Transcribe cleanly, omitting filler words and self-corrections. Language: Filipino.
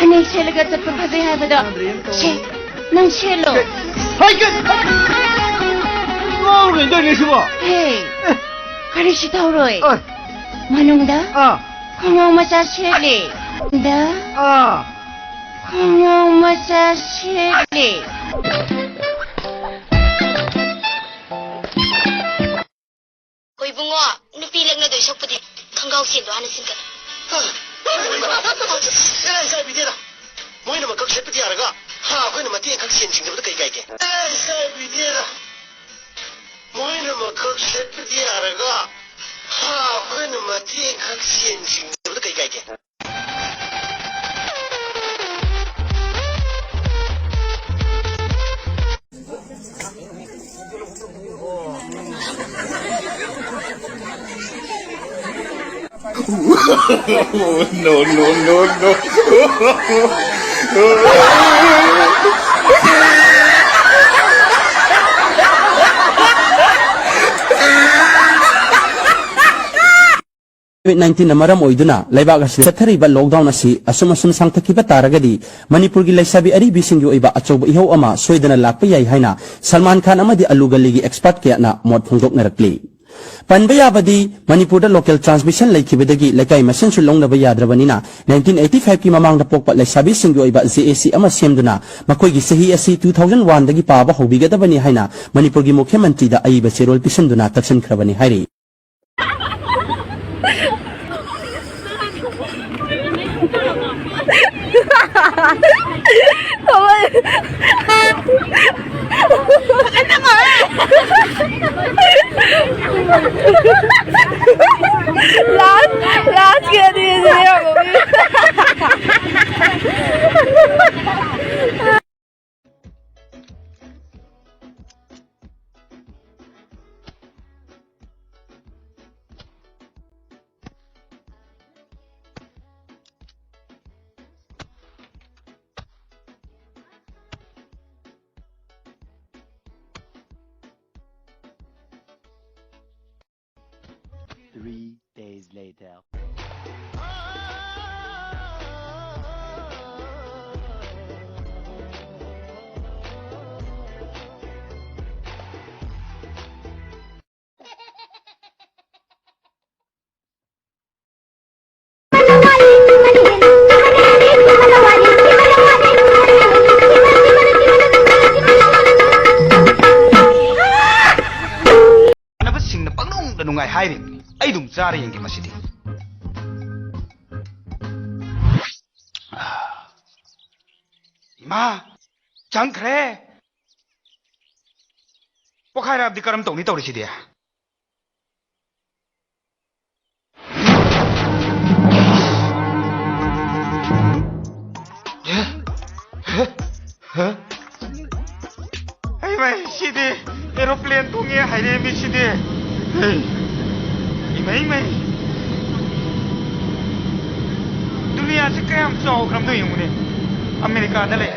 Panik selaga tatpun pazay hai bada. She, nang shelo. Hai kan? Ngau rin dai ni siwa. Hey, kari si tauroi. Manung da? Kongong masa shele. Da? Kongong masa shele. Hoy bungo, nupilang na doy sokpudi. Kanggaw sindo ana sinka. sai bi da moi na makak sai piti araga ha akwai na mati kak sin jing da kai kai ke sai bi da moi na makak sai piti araga ha akwai na mati kak sin jing da kai kai ke no, no, no, no. COVID-19 na maram oiduna laibag asli sathariba lockdown asi asum sangthakiba taragadi Manipur gi laisabi ari bising gi oiba achoba iho ama soidana lakpa yai haina Salman Khan amadi alugali gi expert kya na mod phungdok narakli Panbaya badi Manipur da local transmission laikibadagi laikai masin su longnaba yadrabanina 1985 ki mamang da pokpa laisabi singgi oiba JAC ama semduna makoi gi sahi asi 2001 dagi paba hobigadabani haina Manipur gi mukhya mantri da aiba serol pisanduna taksan khrabani hairi Last kaya din siya mami. Three days later. Nungai hiring ai dum zari yang masidi ima changkre pokhaira abdi karam tawni tawri sidia ai mai sidi aeroplane tungi haire mi sidi Imay. Dunia se kaya am chaw kram do yung ne. Amerika dale.